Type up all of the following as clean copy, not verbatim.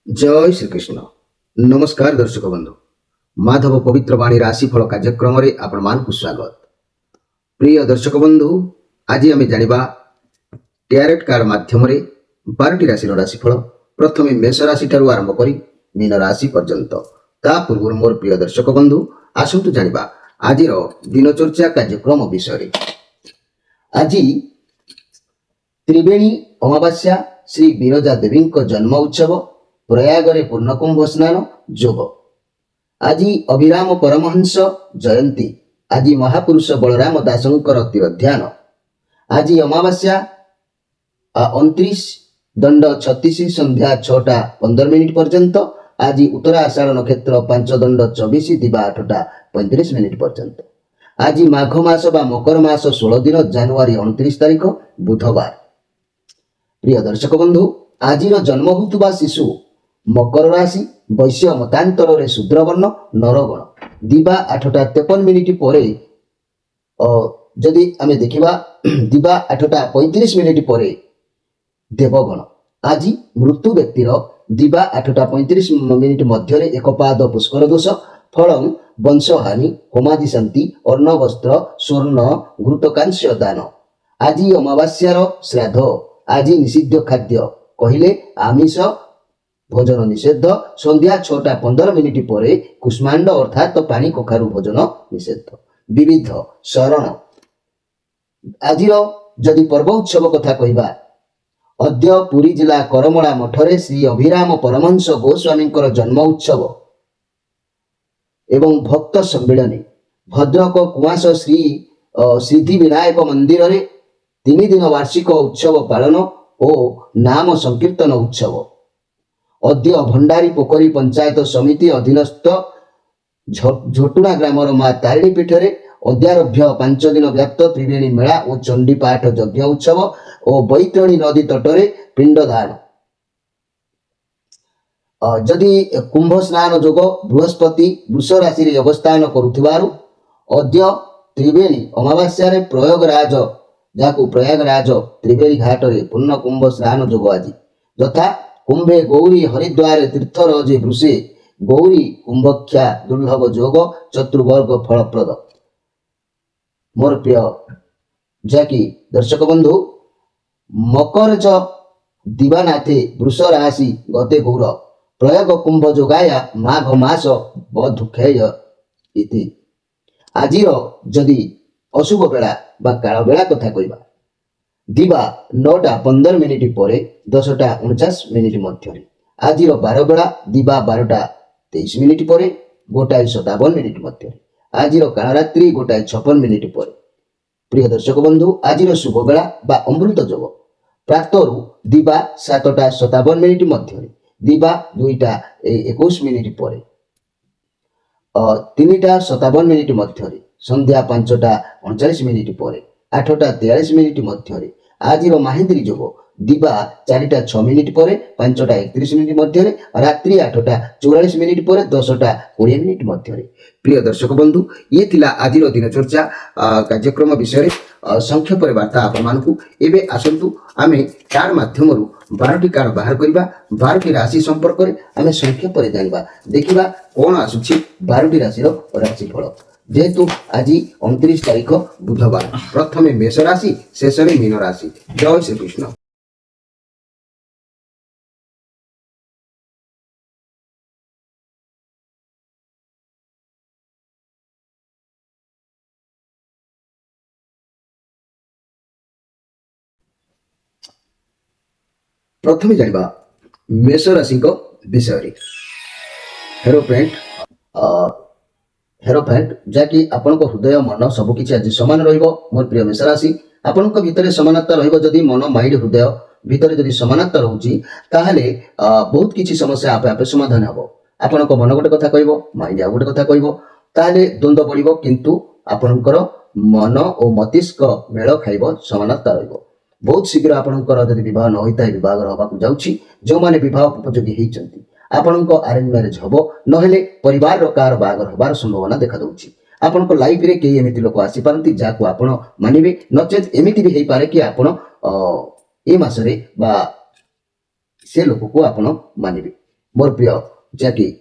जय श्रीकृष्ण नमस्कार दर्शक बंधु माधव पवित्र वाणी राशिफल कार्यक्रम आपण मानक स्वागत। प्रिय दर्शक बंधु आज आम जाना टैरेट कार्ड माध्यम 12टी राशि राशिफल प्रथम मेष राशि ठारू आरंभ कर मीन राशि पर्यंत ता पूर्व मोर प्रिय दर्शक बंधु आसतु जाना आज दिनचर्चा कार्यक्रम विषय। आज त्रिवेणी अमावास्या श्री विरजा देवी जन्म उत्सव प्रयागरे पूर्णकुंभ स्नान जोग। आज अभिराम परमहंस जयंती। आज महापुरुष बलराम दासंकर तीर्थध्यान। आज अमावास्या 29 दंड 36 संध्या 6:15 पर्यंत। आज उत्तराषाढ़ नक्षत्र 5 दंड 24 दिवा 8:35 पर्यंत। आज माघ मास बा मकर मास 16 दिन जनवरी 29 तारीख बुधवार। प्रिय दर्शक बंधु आज जन्म होता शिशु मकर राशि वैश्य मतांतर शूद्रवर्ण नरगण दिवा 8:53 पर। जदि आम देखा दिवा 8:35 पर देवगण। आज मृत्यु व्यक्तिर दिवा 8:35 मध्य एक पाद पुष्कर दोष फल वंशहानि होमादि शांति अर्ण वस्त्र स्वर्ण घृतकांस्य दान। आज अमावास्यार श्राद्ध। आज निषिद्ध खाद्य कहले आमिष भोजन निषेध। संध्या 6:15 पर कुष्मांड अर्थात पानी कखारु भोजन निषेध। विविध शरण। आज जदि पर्व उत्सव कथा कहबा अद्य पुरी जिला करमला मठरे श्री अभिराम परमहंस गोस्वामी जन्म उत्सव एवं भक्त सम्मिलनी। भद्रक कुआस श्री सिद्धि विनायक मंदिर रे 3 दिन वार्षिक उत्सव पालन और नाम संकीर्तन उत्सव। अद्य भंडारी पोखरी पंचायत समिति अधीनस्थ झोटुणा ग्रामर मां तारिणी पीठरे अद्यारभ्य 5 दिन व्याप्त त्रिवेणी मेला और चंडीपाठ यज्ञ उत्सव और बैतरणी नदी तटरे पिंडदान। जदि कुंभ स्नान जोग बृहस्पति वृष राशि अवस्थान करुथिबारु अद्य त्रिवेणी अमावास्या रे प्रयागराज जाकु प्रयागराज त्रिवेणी घाट रे पूर्ण कुंभ स्नान जोग। आज यथा कुंभे गौरी हरिद्वार तीर्थरजे वृषे गौरी कुंभख्या दुर्लभ जोग चतुर्वर्ग फलप्रद। मोर प्रिय जाकि दर्शक बंधु मकर च दिवानाथे वृष राशि गते गौर प्रयोग कुंभ जोगाया माघ मास बधुखेय इति। आज जदि अशुभ बेला बा काल बेला कथा कहबा दिवा 9:15 पर 10:49 मध्य। आज बार बेला दिवा 12:23 पर 1:57 मध्य। आज कालरात्रि 1:56 पर। प्रिय दर्शक बंधु आज शुभ बेला बा अमृत जोग प्रातरु दिवा 7:57 मध्य दिवा 2:21 पर 3:57 मध्य संध्या 5:39 पर 8:43 मध्य। आज महेंद्री जोग दिवा 4:06 पर 5:31 मध्य रात्रि 8:44 पर 10:20 मध्य। प्रिय दर्शक बंधु ये थिला आज दिनचर्चा कार्यक्रम विषय संक्षेप वार्ता आपण मानकु। एबे आसंतु आमे कार्ड माध्यम 12टी कार्ड बाहर करबा 12टी राशि संपर्क रे आमे संक्षेप रे जानबा देखिबा कोन आसुछि 12टी राशि रो राशिफल। जेहेतु आज 29 तारीख बुधवार प्रथमे मेष राशि शेष में मीन राशि। जय श्री कृष्ण। प्रथमे जानिबा मेष राशि विषय। हेरोफेंट जहाँकि आपण हृदय मन सबकि आज सामान रहिबो। मोर प्रिय मेष राशि आपण भितर समानता रहिबो। जदि मन माइंड हृदय भितर जदि समानता रहउची ताहले बहुत किछि समस्या आपे आपे समाधान हबो। आपण मन गोटे कथा कहबो माइंड आ गोटे कथा कहबो ताहले द्वंद्व पड़िबो किंतु आपणकर मन और मस्तिष्क मेल खाइबो समानता रहिबो। बहुत शीघ्र आपणकर जदि विवाह न होइता विवाह हबाकू जाउची जो माने विवाह उपयोगी हेइचंती आपणको अरेंज मैरिज हबो नहेले परिवार रो कार बागर हबार संभावना देखा दउची। आपणको लाइफ रे के एमिति लोक आसी पारंती जाकू आपण मानिबे नचेत एमिति भी हेइ पारे कि आपण ए मासरे बा से लोक को आपण मानिबे। मोर प्रिय जाकि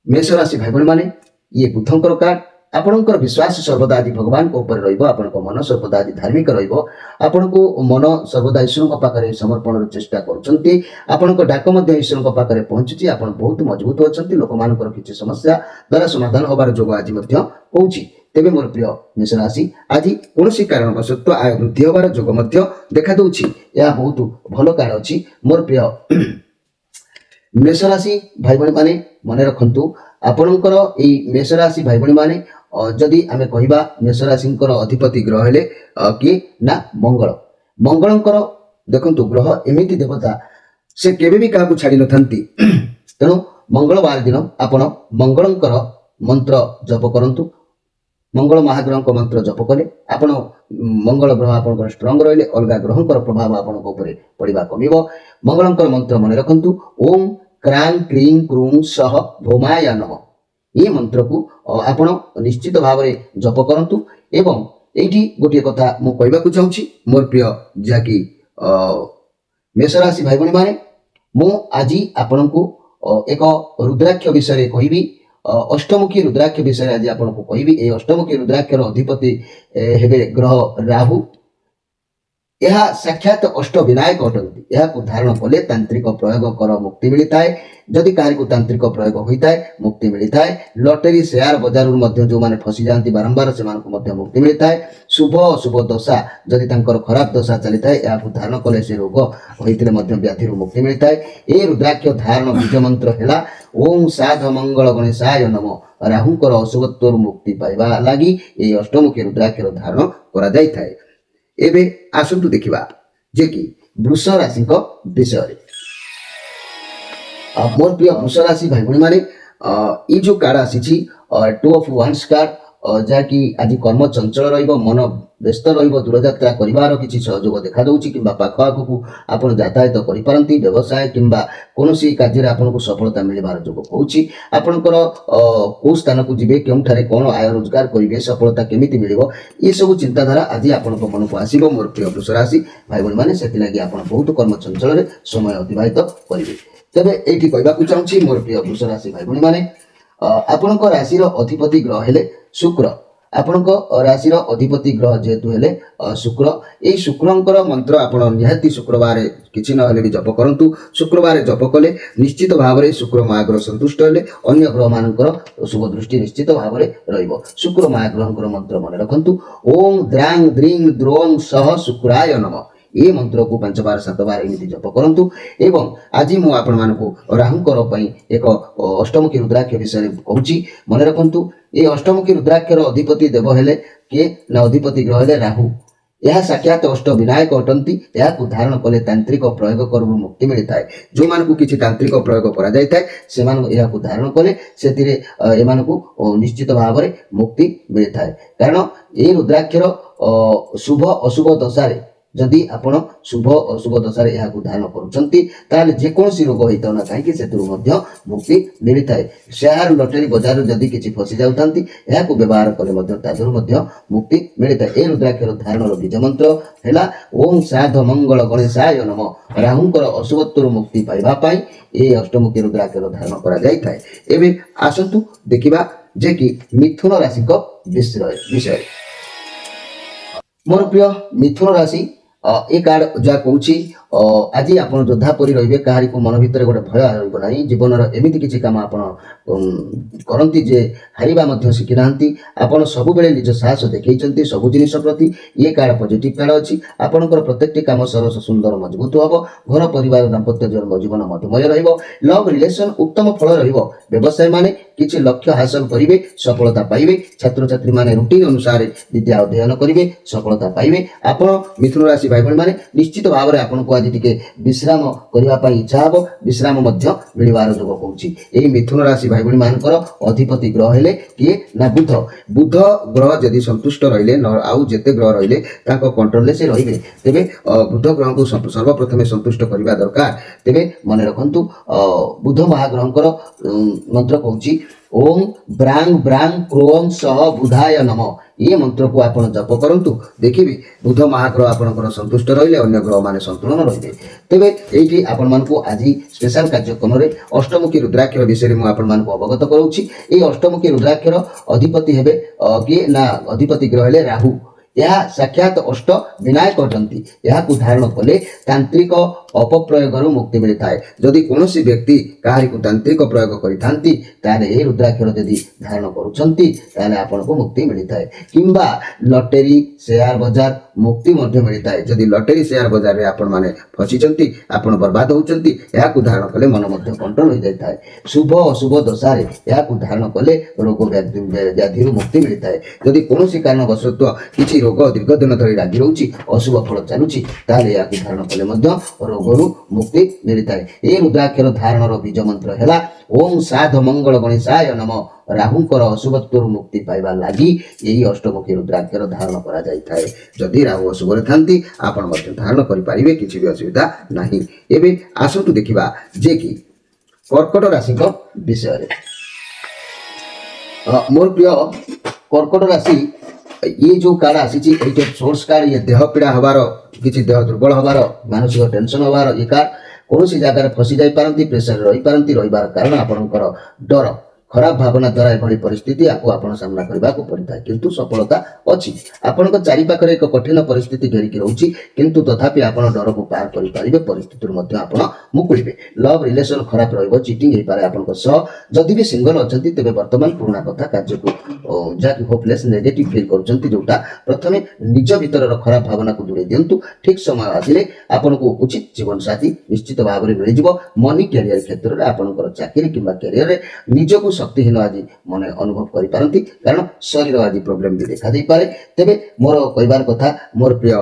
मेष राशि भाई भाई माने ये बुधंकर कार्ड आपणकर विश्वास सर्वदा आदि भगवान को ऊपर रहिबो आपणको मन सर्वदा आदि धार्मिक रहिबो आपणको मन सर्वदा ईश्वर पाखरे समर्पण चेष्टा करूछंती आपणको डाक मध्ये ईश्वर पाखरे पहुंचुची आपण बहुत मजबूत अछंती लोक मानकर किछि समस्या द्वारा समाधान होबार जोग आज मध्ये होउची तेबे मोर प्रिय मेष राशि आज कोनोसी कारणवशत आय वृद्धि होबार जोग मध्ये देखा दउची या बहुत भलो कार्ड अछि मोर प्रिय मेष राशि भाई भाई माने मन रखंतु आपणकर एई मेष राशि भाई भाई माने जदि आमे कहिबा मेष राशिंकर अधिपति ग्रह हेले कि ना मंगल मंगलंकर देखंतु ग्रह एमिति देवता से केबे भी काकू छाडी नथंती तेणु मंगलवार दिन आपण मंगलंकर मंत्र जप करंतु मंगल महाग्रह मंत्र जप कले आपण मंगल ग्रह आपनकर स्ट्रांग रहिले अलगा ग्रहंकर प्रभाव आपनक ऊपर पड़िबा कमिबो मंगलंकर मंत्र मन रखंतु ओम क्रां क्रीं क्रूं सह भौमाय नमः ये मंत्र को आपण निश्चित भाव में जप करंतु एवं एठी गोटे कथा मु कहबा को चाहूची मोर प्रिय जाकी मेष राशि भाई भाई माने मु आजी आपण को एक रुद्राक्ष विषय कहबी अष्टमुखी रुद्राक्ष विषय आज आपण को कहबी ए अष्टमुखी रुद्राक्षर अधिपति हेबे ग्रह राहु यह साक्षात अष्ट विनायक अटंती यह धारण कले तांत्रिक प्रयोग कर मुक्ति मिलता है जदि कार्य तांत्रिक प्रयोग होता है मुक्ति मिलता है लॉटरी शेयर बाजार मध्य जो माने फसी जाती बारंबार से मुक्ति मिलता है शुभ अशुभ दशा जदि तांकर खराब दशा चली था यह धारण कले से रोग होते व्याधि मुक्ति मिलता है ये रुद्राक्ष धारण बीज मंत्र है ओम साध मंगल गणेशाय नम राहुंकर अशुभत्व मुक्ति पाइबा लगी ये अष्टमुखी रुद्राक्षर धारण करा जाय थाए एबे आसंतु देखिबा जे कि वृष राशि को विषय मोर प्रिय वृष राशि भाई भाई माने ई जो कार्ड आसी टू ऑफ वांस कार्ड जहाँकि आज कर्म चंचल रहिबो मन व्यस्त रहिबो दूरयात्रा करिवार किछि सहयोग देखा दउछि किंबा पाख आगु आपण यातायात करि पारंती व्यवसाय किंबा कोनोसी कार्य आपनको सफलता मिलिबार जोग होउछि आपनकर को स्थान को जिबे केउठारे कोन आय रोजगार करिवे सफलता केमिति मिलिबो ई सब चिंताधारा आज आपनको मन को आसीबो मोर प्रिय वृष राशि भाई भाई माने सेति लागि आपण बहुत कर्म चंचल रे समय अतिबाहित करिवे तबे एठी कहबा को चाहूछि मोर प्रिय वृष राशि भाई भाई माने आपनकर राशि रो अधिपति ग्रह हेले शुक्र आपनक राशि रो अधिपति ग्रह जेतु हेले शुक्र ए शुक्रंकर मंत्र आपण निहाती शुक्रवार किछि न हेले जप करंतु शुक्रवार जप कले निश्चित भाव रे शुक्र महाग्रह संतुष्ट हेले अन्य ग्रह मानकर शुभ दृष्टि निश्चित भाव रे रहइबो शुक्र महाग्रहंकर मंत्र मन रखंतु ओम द्रां द्रीं द्रों सह शुक्राय नमः ये मंत्र को 5 बार 7 बार एमिति जप करंतु एवं आज मु आपण मानको राहुंकर पई एक अष्टमुखी रुद्राक्ष विषय कहूची मन रखंतु ये अष्टमुखी रुद्राक्षर अधिपति देव हेले के ना अधिपति ग्रह हेले राहु यह साक्षात अष्ट विनायक अटंती यह को धारण कले तांत्रिक प्रयोग कर मुक्ति मिलता है जो मान को किछि तांत्रिक प्रयोग करा जाय थाए से मान यह को धारण कले सेतिरे एमान को निश्चित भाव रे मुक्ति मिलता है कारण ए रुद्राक्षर शुभ अशुभ दशारे जदि आपण शुभ अशुभ दशारे यह को धारण करूछंती ताले जे कोनसी रोग होइतो ना काहे कि सेतु मध्य मुक्ति मिलता है शेयर लॉटरी बाजार जदि किछि फसी जाउतांती यह को व्यवहार कले मध्य तादुर मध्य मुक्ति मिलता है ए रुद्राक्षर धारण रो बीज मंत्र हैला ओम साध मंगल गणेशाय नमः राहुंकर अशुभत्व मुक्ति पाइबा पाई ए अष्टमुखी रुद्राक्षर धारण करा जाय थाए एबे आसंतु देखिबा जे कि मिथुन राशि को विषय मोर प्रिय मिथुन राशि ए कार्ड जा कहूँ आज आप योद्धा परी रे कहारी को मन भितर गोटे भय रहा जीवन एमती किसी कम आप करती जे हारिबा शिखी ना आपड़ सब बेले निज साहस देखते सब जिन प्रति ये कार्ड पॉजिटिव कार्ड अच्छी आपंकर प्रत्येक कम सरस सुंदर मजबूत हम घर परिवार दाम्पत्य जीवन मधुमय लव रिलेशन उत्तम फल व्यवसाय माने किसी लक्ष्य हासिल करेंगे सफलता पाइबे छात्र छात्री माने रूटीन अनुसार विद्या अध्ययन करेंगे सफलता पाइबे आप मिथुन राशि भाई भाई माने निश्चित भाव में आपको आज टिके विश्राम करने इच्छा हम विश्राम मिलवार जोग कहूँ यही मिथुन राशि भाई भाई मानकर अधिपति ग्रह हेले किए ना बुध बुध ग्रह जदि संतुष्ट रहिले आउ जेते ग्रह रहिले ताको कंट्रोल से रहिबे तेबे बुध ग्रह को सर्वप्रथम संतुष्ट करबा दरकार तेबे मन रखंतु बुध महाग्रहंकर मंत्र कहूँ ओम ब्रांग ब्रांग क्रों सह बुधाय नमः ये मंत्र को आपण जप करंतु देखिबे बुध महाग्रह आपणकर संतुष्ट रहिले अन्य ग्रह माने संतुलन रहिबे। तेबे एठी आपण मानकु आजि स्पेशल कार्यक्रम रे अष्टमुखी रुद्राक्षर विषय रे मु आपण मानकु अवगत करूछि। ए अष्टमुखी रुद्राक्षर अधिपति हेबे किए ना अधिपति ग्रह हेले राहु। यह साक्षात अष्ट विनायक अटंती। यह धारण कले तांत्रिक अपप्रयोग मुक्ति मिलता है। जदि कौन व्यक्ति कहारी को तांत्रिक प्रयोग करिथांती ताले ए रुद्राक्षर यदि धारण करूछंती ताले आपन को मुक्ति मिलता है। किंबा लॉटरी शेयर बाजार मुक्ति मध्य मिलता है। जदि लॉटरी शेयर बाजार रे आपण माने फसिचंती आपण बर्बाद होउचंती या को धारण कले मन मध्य कंट्रोल हो जाता है। शुभ अशुभ दशा रे या को धारण कले रोग व्याधि मुक्ति मिलता है। जदि कौन कारण वशत्व किछि रोग दीर्घ दिन धरी लागि रहउछि अशुभ फल चलुछि ताले या को धारण कले मध्य रोगरु मुक्ति मिलता है। ए रुद्राक्षर धारणर बीज मंत्र हेला ओम साध मंगल गणेशाय नमः। राहुंकर अशुभत्व मुक्ति पाइबा लागि यही अष्टमुखी रुद्राक्षर धारण करा जाइथाय। जदि राहु अशुभ रे थांती आपण मध्य धारण करि परिबे, किछि भी असुविधा नाही। एबे आसंतु देखिबा जे कि कर्कट राशि को विषय रे। मोर प्रिय कर्कट राशि ये जो कार्ड आसी सोर्स कार्ड ये देह पीड़ा हबार किसी देह दुर्बल हबार मानसिक टेंशन हबार ये कार्ड कौन सी जगह फसी जाई पारंती प्रेशर रही पारंती रहिबार कारण आपनकर डर खराब भावना द्वारा एभली परिस्थिति आपको आपण सामना करबा को पड़ता है। किंतु सफलता अछि। आपनक चारि पाखरे एक कठिन परिस्थिति घेरिकी रहउछि किंतु तथापि आपण डर को पार करि परिबे, परिस्थिति मध्य आपण मुकुलिबे। लव रिलेशन खराब रहइबो, चीटिंग हेइ पारे आपनक सह। जदि भी सिंगल अछंती तेबे वर्तमान पुराना कथा कार्य को जाकि होपलेस नेगेटिव फील करछंती जोटा प्रथमे निज भीतर खराब भावना को दूरे दियंतु। ठीक समय आसिले आपनको उचित जीवन साथी निश्चित भाव में मिलिजिवो। मनी कैरियर क्षेत्र में आपनकर चाकरी किंबा कैरियर रे निजको शक्तिहीन आज मन अनुभव करि पारंती कारण शरीर आदि प्रॉब्लम भी देखा दे पारे। तेबे मोर कहबार कथा मोर प्रिय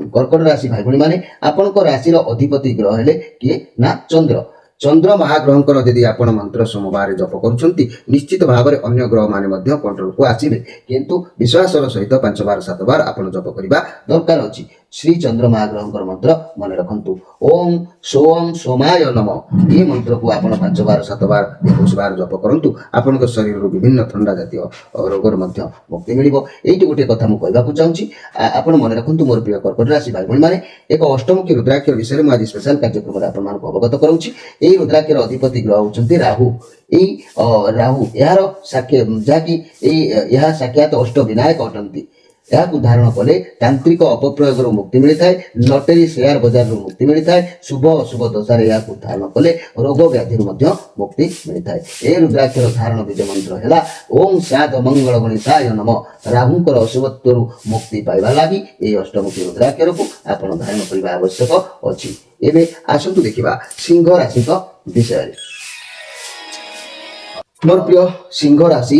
कर्कट राशि भाई भणी माने आपनक राशि अधिपति ग्रह हेले किए ना चंद्र। चंद्र महाग्रहंकर यदि आपण मंत्र सोमवार जप करूछंती निश्चित भाव में अन्य ग्रह माने मध्य कंट्रोल को आसीबे। किंतु विश्वासर सहित 5 बार 7 बार आपण जप करिबा दरकार अछि। श्री चंद्र महाग्रहंकर मंत्र मन रखंतु ओम सोम सोमाय नमः। ये मंत्र को आपण 5 बार 7 बार 21 बार जप करंतु आपनक शरीर रो विभिन्न ठंडा जातीय रोगर मध्य मुक्ति मिलिबो। एइटी गोटे कथा मु कहबा को चाहूची आपण मन रखंतु मोर प्रिय कर्कट राशि भाई भणी माने एक अष्टमुखी रुद्राक्षर विषय में आज स्पेशल कार्यक्रम रे आपण मानको अवगत करूची। एई रुद्राक्षर अधिपति ग्रह होचंती राहु। राहु यार साक्ष्य जाकि यह साक्षात अष्ट विनायक अटंती। यह धारण कले तांत्रिक अपप्रयोग मुक्ति मिलता है। लॉटरी शेयर बाजार मुक्ति मिलता है। शुभ अशुभ दशा रे धारण कले रोग व्याधि मुक्ति मिलता है। ए रुद्राक्षर धारण बीज मंत्र है ओम साध मंगल गणेशाय नमः। राहुंकर अशुभत्व मुक्ति पाइबा लागि ए अष्टमुखी रुद्राक्षर को आपण धारण करबा आवश्यक अछि। एबे आसंतु देखिबा सिंह राशि का विषय। मोर प्रिय सिंह राशि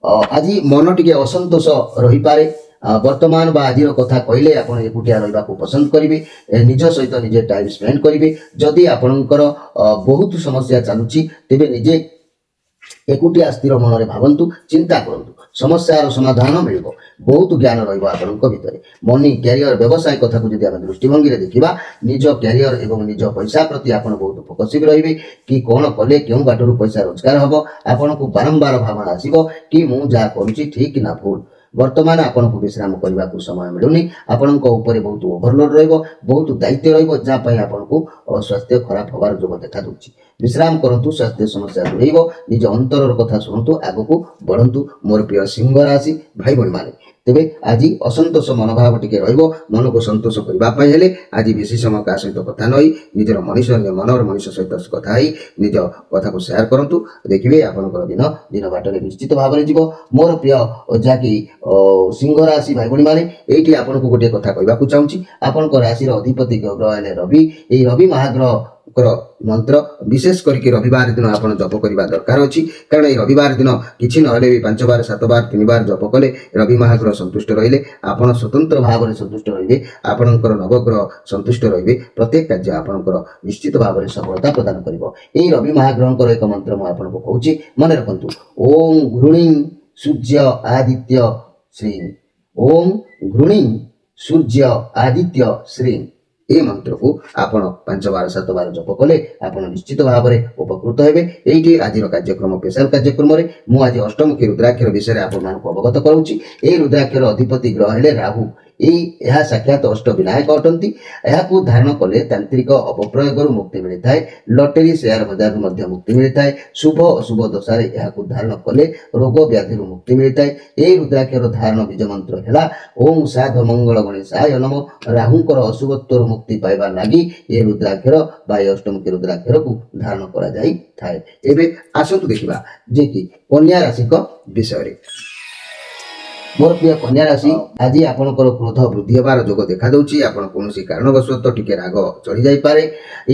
आज मन टिके असंतोष रही पारे। वर्तमान बा आज कथा कहले आपण एकुटिया रहिबा को पसंद करिवे, निज सहित निजे टाइम स्पेंड करिवे। जदि आपणकर बहुत समस्या चालुची तेबे निजे एकुटिया स्थिर मन रे भावंतु, चिंता करंतु, समस्यार समाधान मिलिबो। बहुत ज्ञान रहिबो आपणक भितरे। मनी कैरियर व्यवसाय कथा को जदि आपण दृष्टिभंगी रे देखिबा निज कैरियर एवं निज पैसा प्रति आपण बहुत फोकसिव रहिबे कि कोन कले केउ बाटरु पैसा रोजगार हबो। आपणक बारंबार भावना आसीबो कि मु जा करूची ठीक ना भूल। वर्तमान आपन को विश्राम करने को समय मिलुनी। आपण ऊपर बहुत ओभरलोड रहिबो, बहुत दायित्व रहिबो जा पई आपन को स्वास्थ्य खराब होबार जोग देखा दूची। विश्राम करंतु, स्वास्थ्य समस्या दूरेइबो, निज अंतरर कथा शुणुतु, आगको बढ़ंतु। मोर प्रिय सिंह राशि भाई भणी माने तेबे आज असंतोष मनोभाव टिके रहिबो। मन को संतोष करबा पई हेले आज बेसी समय का सहित कथा नई निजर मनुष्य मनर मनुष्य सहित कथा ही निज कथा को शेयर करंतु। देखिबे आपनकर दिन दिन बाटरे निश्चित भाव में जीवो। मोर प्रिय जाकि सिंह राशि भाई भणी माने एठी आपनको गोटे कथा कहबा को चाहूची। आपनकर राशि रो अधिपति ग्रह हेले रवि। एई रवि महाग्रह मंत्र विशेष करके रविवार दिन आप जप करने दरकार अच्छी। कारण ये रविवार दिन किसी ना भी 5 बार 7 बार 3 बार जप कले रवि महाग्रह संतुष्ट रहिले आपण स्वतंत्र भाव में संतुष्ट रहिबे। आपणकर नवग्रह संतुष्ट रहिबे। प्रत्येक कार्य आपणकर निश्चित भाव में सफलता प्रदान करिवो। एई रवि महाग्रहकर एक मंत्र मु आपनको कहूची, मन रखंतु ओम घृणीं सूर्य आदित्य श्री। ओम घृणीं सूर्य आदित्य श्री। এই মন্ত্রକୁ ଆପଣ 5 ବାର 7 ବାର ଜପ କଲେ ଆପଣ ନିଶ୍ଚିତ ଭାବରେ ଉପକୃତ ହେବେ। ଏଇଠି ଆଜିର କାର୍ଯ୍ୟକ୍ରମ ସ୍ପେଶାଲ କାର୍ଯ୍ୟକ୍ରମରେ ମୁଁ ଆଜି ଅଷ୍ଟମୁଖୀ ରୁଦ୍ରାକ୍ଷର ବିଷୟରେ ଆପଣମାନଙ୍କୁ ଅବଗତ କରାଉଛି। ଏହି ରୁଦ୍ରାକ୍ଷର ଅଧିପତି ଗ୍ରହ ହେଲେ ରାହୁ। ଏହା ସାକ୍ଷାତ ଅଷ୍ଟ ବିନାୟକ ଅଟନ୍ତି। ଏହାକୁ ଧାରଣ କଲେ ତାନ୍ତ୍ରିକ ଅପପ୍ରୟୋଗରୁ ମୁକ୍ତି ମିଳିଥାଏ। ଲଟେରୀ ସେୟାର ବଜାରରୁ ମଧ୍ୟ ମୁକ୍ତି ମିଳିଥାଏ। ଶୁଭ ଅଶୁଭ ଦଶାରେ ଏହାକୁ ଧାରଣ କଲେ ରୋଗ ବ୍ୟାଧିରୁ ମୁକ୍ତି ମିଳିଥାଏ। ଏହି ରୁଦ୍ରାକ୍ଷର ଧାରଣ ବୀଜ ମନ୍ତ୍ର ହେଲା ଓಂ ସାଧ ମଙ୍ଗଳ ଗଣେଶାୟ ନମଃ। ରାହୁଙ୍କର ଅଶୁଭତ୍ୱରୁ ମୁକ୍ତି ପାଇବା ଲାଗି ଏ ରୁଦ୍ରାକ୍ଷର ବା ଏ ଅଷ୍ଟମୁଖୀ ରୁଦ୍ରାକ୍ଷରକୁ ଧାରଣ କରାଯାଇଥାଏ। ଏବେ ଆସନ୍ତୁ ଦେଖିବା ଯେ କି କନ୍ୟା ରାଶିଙ୍କ ବିଷୟରେ। ମୋର ପ୍ରିୟ କନ୍ୟା ରାଶି, ଆଜି ଆପଣଙ୍କର କ୍ରୋଧ ବୃଦ୍ଧି ହେବାର ଯୋଗ ଦେଖାଯାଉଛି। ଆପଣ କୌଣସି କାରଣବଶତଃ ଟିକେ ରାଗ ଚଢ଼ି ଯାଇପାରେ।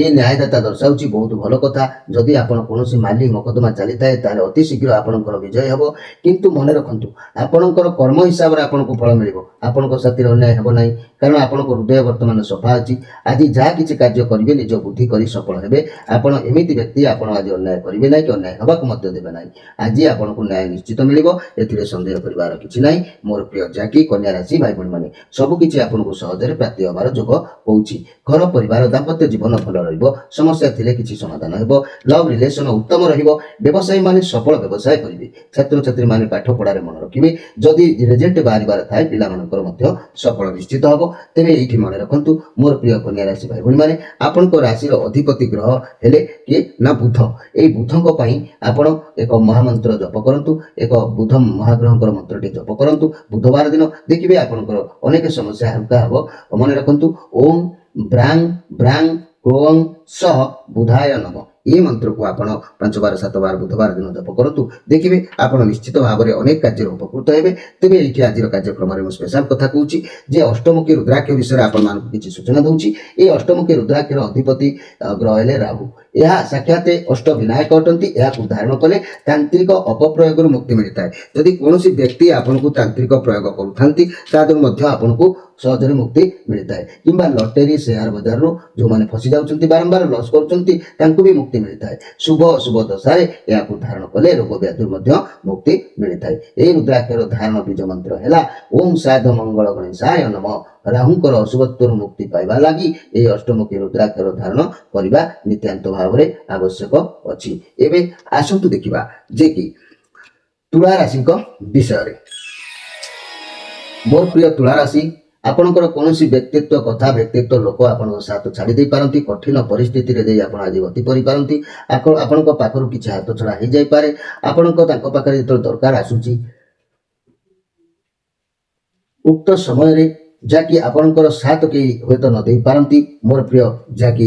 ଏ ନ୍ୟାୟଦାତା ଦର୍ଶାଉଛି ବହୁତ ଭଲ କଥା। ଯଦି ଆପଣ କୌଣସି ମାଲି ମକଦ୍ଦମା ଚାଲିଥାଏ ତାହେଲେ ଅତି ଶୀଘ୍ର ଆପଣଙ୍କର ବିଜୟ ହେବ। କିନ୍ତୁ ମନେ ରଖନ୍ତୁ, ଆପଣଙ୍କର କର୍ମ ହିସାବରେ ଆପଣଙ୍କୁ ଫଳ ମିଳିବ। ଆପଣଙ୍କ ସାଥିରେ ଅନ୍ୟାୟ ହେବ ନାହିଁ, କାରଣ ଆପଣଙ୍କ ହୃଦୟ ବର୍ତ୍ତମାନ ସଫା ଅଛି। ଆଜି ଯାହା କିଛି କାର୍ଯ୍ୟ କରିବେ ନିଜ ବୁଦ୍ଧି କରି ସଫଳ ହେବେ। ଆପଣ ଏମିତି ବ୍ୟକ୍ତି, ଆପଣ ଆଜି ଅନ୍ୟାୟ କରିବେ ନାହିଁ କି ଅନ୍ୟାୟ ହେବାକୁ ମଧ୍ୟ ଦେବେ ନାହିଁ। ଆଜି ଆପଣଙ୍କୁ ନ୍ୟାୟ ନିଶ୍ଚିତ ମିଳିବ, ଏଥିରେ ସନ୍ଦେହ କରିବାର କିଛି ନାହିଁ। ମୋର ପ୍ରିୟ ଯାକି କନ୍ୟା ରାଶି ଭାଇ ଭଉଣୀମାନେ, ସବୁକିଛି ଆପଣଙ୍କୁ ସହଜରେ ପ୍ରାପ୍ତି ହେବାର ଯୋଗ କହୁଛି। ଘର ପରିବାର ଦାମ୍ପତ୍ୟ ଜୀବନ ଭଲ ରହିବ। ସମସ୍ୟା ଥିଲେ କିଛି ସମାଧାନ ହେବ। ଲଭ୍ ରିଲେସନ ଉତ୍ତମ ରହିବ। ବ୍ୟବସାୟୀମାନେ ସଫଳ ବ୍ୟବସାୟ କରିବେ। ଛାତ୍ରଛାତ୍ରୀମାନେ ପାଠ ପଢ଼ାରେ ମନେ ରଖିବେ। ଯଦି ରେଜଲ୍ଟ ବାହାରିବାର ଥାଏ ପିଲାମାନଙ୍କର ମଧ୍ୟ ସଫଳ ନିଶ୍ଚିତ ହେବ। ତେବେ ଏଇଠି ମନେ ରଖନ୍ତୁ ମୋର ପ୍ରିୟ କନ୍ୟା ରାଶି ଭାଇ ଭଉଣୀମାନେ, ଆପଣଙ୍କ ରାଶିର ଅଧିପତି ଗ୍ରହ ହେଲେ କିଏ ନା ବୁଧ। ଏଇ ବୁଧଙ୍କ ପାଇଁ ଆପଣ ଏକ ମହାମନ୍ତ୍ର ଜପ କରନ୍ତୁ। ଏକ ବୁଧ ମହାଗ୍ରହଙ୍କର ମନ୍ତ୍ରଟି ଜପ କରନ୍ତୁ। ବୁଧବାର ଦିନ ଦେଖିବେ ଆପଣଙ୍କର ଅନେକ ସମସ୍ୟା ହାଲକା ହେବ। ମନେ ରଖନ୍ତୁ ଓಂ ବ୍ରାଂ ବ୍ରାଂ କ୍ରୋଂ ସହ ବୁଧାୟ ନମଃ। এই ମନ୍ତ୍ରକୁ ଆପଣ 5 ବାର 7 ବାର ବୁଧବାର ଦିନ ଜପ କରନ୍ତୁ। ଦେଖିବେ ଆପଣ ନିଶ୍ଚିତ ଭାବରେ ଅନେକ କାର୍ଯ୍ୟରେ ଉପକୃତ ହେବେ। ତେବେ ଏଇଠି ଆଜିର କାର୍ଯ୍ୟକ୍ରମରେ ମୁଁ ସ୍ପେଶାଲ କଥା କହୁଛି ଯେ ଅଷ୍ଟମୁଖୀ ରୁଦ୍ରାକ୍ଷ ବିଷୟରେ ଆପଣମାନଙ୍କୁ କିଛି ସୂଚନା ଦେଉଛି। ଏହି ଅଷ୍ଟମୁଖୀ ରୁଦ୍ରାକ୍ଷର ଅଧିପତି ଗ୍ରହ ହେଲେ ରାହୁ। ଏହା ସାକ୍ଷାତ ଅଷ୍ଟ ବିନାୟକ ଅଟନ୍ତି। ଏହାକୁ ଧାରଣ କଲେ ତାନ୍ତ୍ରିକ ଅପପ୍ରୟୋଗରୁ ମୁକ୍ତି ମିଳିଥାଏ। ଯଦି କୌଣସି ବ୍ୟକ୍ତି ଆପଣଙ୍କୁ ତାନ୍ତ୍ରିକ ପ୍ରୟୋଗ କରୁଥାନ୍ତି ତାଦେହରୁ ମଧ୍ୟ ଆପଣଙ୍କୁ ସହଜରେ ମୁକ୍ତି ମିଳିଥାଏ। କିମ୍ବା ଲଟେରୀ ସେୟାର ବଜାରରୁ ଯେଉଁମାନେ ଫସି ଯାଉଛନ୍ତି, ବାରମ୍ବାର ଲସ୍ କରୁଛନ୍ତି, ତାଙ୍କୁ ବି ମୁକ୍ତି ମିଳିଥାଏ। ଶୁଭ ଅଶୁଭ ଦଶାରେ ଏହାକୁ ଧାରଣ କଲେ ରୋଗ ବ୍ୟାଧିରୁ ମଧ୍ୟ ମୁକ୍ତି ମିଳିଥାଏ। ଏହି ରୁଦ୍ରାକ୍ଷର ଧାରଣ ବୀଜ ମନ୍ତ୍ର ହେଲା ଓಂ ସାଧ ମଙ୍ଗଳ ଗଣେଶାୟ ନମଃ। ରାହୁଙ୍କର ଅଶୁଭତ୍ୱରୁ ମୁକ୍ତି ପାଇବା ଲାଗି ଏହି ଅଷ୍ଟମୁଖୀ ରୁଦ୍ରାକ୍ଷର ଧାରଣ କରିବା ନିତ୍ୟାନ୍ତ ଭାବରେ ଆବଶ୍ୟକ ଅଛି। ଏବେ ଆସନ୍ତୁ ଦେଖିବା ଯେ କି ତୁଳା ରାଶିଙ୍କ ବିଷୟରେ। ମୋର ପ୍ରିୟ ତୁଳା ରାଶି, ଆପଣଙ୍କର କୌଣସି ବ୍ୟକ୍ତିତ୍ୱ କଥା ବ୍ୟକ୍ତିତ୍ୱ ଲୋକ ଆପଣଙ୍କ ସାଥ ଛାଡ଼ି ଦେଇପାରନ୍ତି। କଠିନ ପରିସ୍ଥିତିରେ ଦେଇ ଆପଣ ଆଜି ଗତି କରିପାରନ୍ତି। ଆପଣଙ୍କ ପାଖରୁ କିଛି ହାତ ଛଡ଼ା ହେଇଯାଇପାରେ। ତାଙ୍କ ପାଖରେ ଯେତେବେଳେ ଦରକାର ଆସୁଛି ଉକ୍ତ ସମୟରେ ଯାହାକି ଆପଣଙ୍କର ସାଥ କେହି ହୁଏତ ନ ଦେଇପାରନ୍ତି। ମୋର ପ୍ରିୟ ଯାହାକି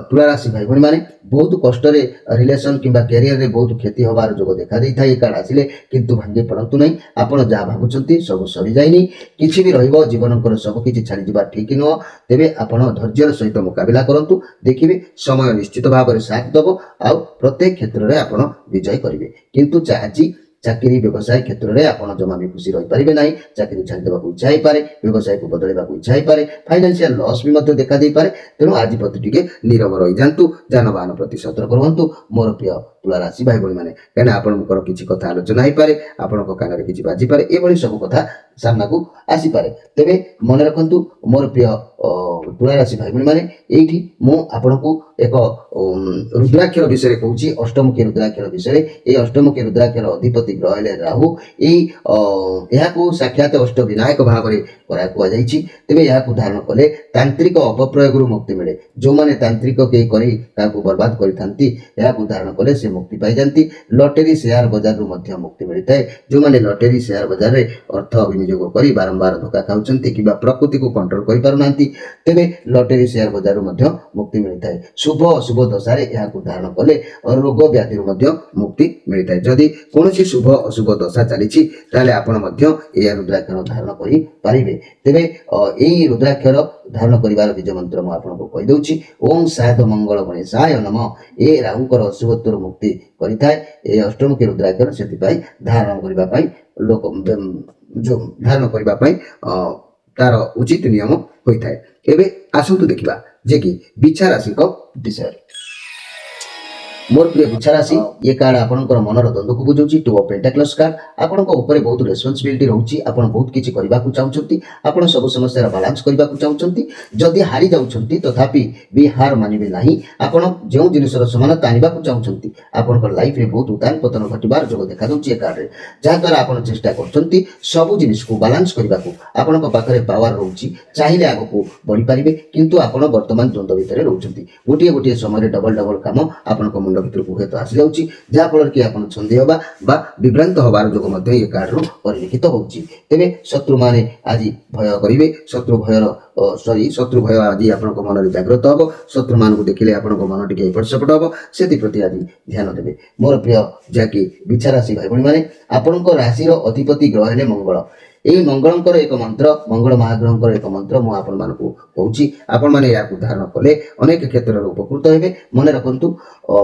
ତୁଳା ରାଶି ଭାଇ ଭଉଣୀମାନେ, ବହୁତ କଷ୍ଟରେ ରିଲେସନ କିମ୍ବା କ୍ୟାରିୟରରେ ବହୁତ କ୍ଷତି ହେବାର ଯୋଗ ଦେଖାଦେଇଥାଏ। ଏ କାର୍ଡ ଆସିଲେ କିନ୍ତୁ ଭାଙ୍ଗି ପଡ଼ନ୍ତୁ ନାହିଁ। ଆପଣ ଯାହା ଭାବୁଛନ୍ତି ସବୁ ସରିଯାଇନି। କିଛି ବି ରହିବ, ଜୀବନଙ୍କର ସବୁ କିଛି ଛାଡ଼ିଯିବା ଠିକ ନୁହଁ। ତେବେ ଆପଣ ଧୈର୍ଯ୍ୟର ସହିତ ମୁକାବିଲା କରନ୍ତୁ। ଦେଖିବେ ସମୟ ନିଶ୍ଚିତ ଭାବରେ ସାଥ ଦେବ ଆଉ ପ୍ରତ୍ୟେକ କ୍ଷେତ୍ରରେ ଆପଣ ବିଜୟ କରିବେ। କିନ୍ତୁ ଆଜି ଚାକିରି ବ୍ୟବସାୟ କ୍ଷେତ୍ରରେ ଆପଣ ଜମା ବି ଖୁସି ରହିପାରିବେ ନାହିଁ। ଚାକିରି ଛାଡ଼ିଦେବାକୁ ଇଚ୍ଛା ହେଇପାରେ, ବ୍ୟବସାୟକୁ ବଦଳାଇବାକୁ ଇଚ୍ଛା ହେଇପାରେ, ଫାଇନାନ୍ସିଆଲ ଲସ୍ ବି ମଧ୍ୟ ଦେଖାଦେଇପାରେ। ତେଣୁ ଆଜି ପ୍ରତି ଟିକେ ନୀରବ ରହିଯାଆନ୍ତୁ, ଯାନବାହନ ପ୍ରତି ସତର୍କ ରୁହନ୍ତୁ ମୋର ପ୍ରିୟ ତୁଳା ରାଶି ଭାଇ ଭଉଣୀମାନେ। କାହିଁକିନା ଆପଣଙ୍କର କିଛି କଥା ଆଲୋଚନା ହେଇପାରେ, ଆପଣଙ୍କ କାନରେ କିଛି ବାଜିପାରେ, ଏଭଳି ସବୁ କଥା ସାମ୍ନାକୁ ଆସିପାରେ। ତେବେ ମନେ ରଖନ୍ତୁ ମୋର ପ୍ରିୟ ତୁଳା ରାଶି ଭାଇ ଭଉଣୀମାନେ, ଏଇଠି ମୁଁ ଆପଣଙ୍କୁ ଏକ ରୁଦ୍ରାକ୍ଷର ବିଷୟରେ କହୁଛି, ଅଷ୍ଟମୁଖୀ ରୁଦ୍ରାକ୍ଷର ବିଷୟରେ। ଏହି ଅଷ୍ଟମୁଖୀ ରୁଦ୍ରାକ୍ଷର ଅଧିପତି ଗ୍ରହ ହେଲେ ରାହୁ। ଏହାକୁ ସାକ୍ଷାତ ଅଷ୍ଟ ବିନାୟକ ଭାବରେ କୁହାଯାଇଛି। ତେବେ ଏହାକୁ ଧାରଣ କଲେ ତାନ୍ତ୍ରିକ ଅପପ୍ରୟୋଗରୁ ମୁକ୍ତି ମିଳେ। ଯେଉଁମାନେ ତାନ୍ତ୍ରିକ କେହି କରି ତାହାକୁ ବର୍ବାଦ କରିଥାନ୍ତି, ଏହାକୁ ଧାରଣ କଲେ ସେ ମୁକ୍ତି ପାଇଯାନ୍ତି। ଲଟେରୀ ସେୟାର ବଜାରରୁ ମଧ୍ୟ ମୁକ୍ତି ମିଳିଥାଏ। ଯେଉଁମାନେ ଲଟେରୀ ସେୟାର ବଜାରରେ ଅର୍ଥ ବିନିଯୋଗ କରି ବାରମ୍ବାର ଧୋକା ଖାଉଛନ୍ତି କିମ୍ବା ପ୍ରକୃତିକୁ କଣ୍ଟ୍ରୋଲ କରିପାରୁନାହାନ୍ତି, ତେବେ ଲଟେରୀ ସେୟାର ବଜାରରୁ ମଧ୍ୟ ମୁକ୍ତି ମିଳିଥାଏ। ଶୁଭ ଅଶୁଭ ଦଶାରେ ଏହାକୁ ଧାରଣ କଲେ ରୋଗ ବ୍ୟାଧିରୁ ମଧ୍ୟ ମୁକ୍ତି ମିଳିଥାଏ। ଯଦି କୌଣସି ଶୁଭ ଅଶୁଭ ଦଶା ଚାଲିଛି ତାହେଲେ ଆପଣ ମଧ୍ୟ ଏହି ରୁଦ୍ରାକ୍ଷର ଧାରଣ କରିପାରିବେ। ତେବେ ଏହି ରୁଦ୍ରାକ୍ଷର ଧାରଣ କରିବାର ବୀଜ ମନ୍ତ୍ର ମୁଁ ଆପଣଙ୍କୁ କହିଦେଉଛି ଓಂ ସାଧ ମଙ୍ଗଳ ଗଣେଶାୟ ନମଃ। ଏ ରାହୁଙ୍କର ଅଶୁଭତ୍ୱରୁ ମୁକ୍ତି କରିଥାଏ। ଏହି ଅଷ୍ଟମୁଖୀ ରୁଦ୍ରାକ୍ଷର ସେଥିପାଇଁ ଧାରଣ କରିବା ପାଇଁ ତାର ଉଚିତ ନିୟମ ହୋଇଥାଏ। ଏବେ ଆସନ୍ତୁ ଦେଖିବା ଯେ କି ବିଛା ରାଶିଙ୍କ ବିଷୟରେ। मोर प्रिय बिछा राशि ये कार्ड आपनकर मनर द्वंद्व को बुझाउछि टू ऑफ पेंटाक्लस कार्ड आपनक ऊपर बहुत रेस्पोंसिबिलिटी रहउछि आपण बहुत किछि करबा को चाहउछंती आपण सब समस्या बैलेंस करबा को चाहउछंती जदि हारि जाउछंती तथापि भी हार मानिबे नाही आपण जेउ जिनिसर समानता आनिबा को चाहउछंती आपनकर लाइफ रे बहुत उतार पतन घटिबार जोग देखा जाउछि ए कार्ड रे जा द्वारा आपण चेष्टा करछंती सब जिनिस को बैलेंस करबा को आपनक पाखरे पावर रहउछि चाहिले आगो को बढ़ी परिबे किंतु आपण वर्तमान द्वंद्व भितरे रहउछंती गोटिए गोटिए समय डबल डबल काम आपनक मुंड भितर को हेतु आसी जाउछि जा फल कि आपण छंदी होबा बा विभ्रांत होबार जोग मध्ये ये कार्ड रो परिलिखित होउछि तेबे शत्रु माने आजि भय करिवे शत्रु भय आजि आपनक मन रे जागृत होबो शत्रु मान को देखिले आपनक मन टिके एपट सेपट होबो सेति प्रति आजि ध्यान देबे मोर प्रिय जाकी बिछा राशि भाई भणी माने आपनक राशि रो अधिपति ग्रह हेले मंगल एई मंगलंकर एक मंत्र मंगल महाग्रहंकर एक मंत्र मु आपण मानकु कहूची आपण माने याकु धारण कले अनेक क्षेत्र रे उपकृत हेबे मने रखंतु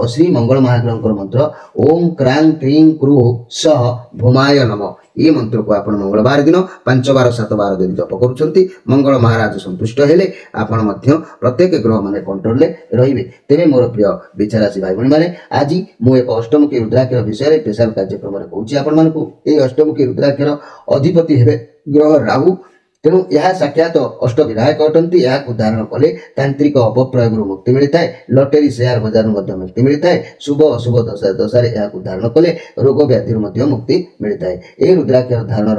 श्री मंगल महाग्रहंकर मंत्र ओम क्रां क्रीं क्रू सह भूमाय नमः ये मंत्र को आपण मंगलवार दिन 5 बार 7 बार दिन जप करूछंती मंगल महाराज संतुष्ट हेले आपण मध्य प्रत्येक ग्रह माने कंट्रोल ले रहिबे तेबे मोर प्रिय विचारासी भाई भणी माने आज मु एक अष्टमुखी रुद्राक्षर विषय रे स्पेशल कार्यक्रम रे कहूची आपण मानकु ए अष्टमुखी रुद्राक्षर अधिपति हेबे ग्रह राहु तेणु यह साक्षात अष्ट विधायक अटंती या धारण कले तांत्रिक अपप्रयोग मुक्ति मिलता है लटेरी शेयर बाजार मुक्ति मिलता है शुभ अशुभ दशा धारण कले रोग व्याधि मुक्ति मिलता है यह रुद्राक्षर धारण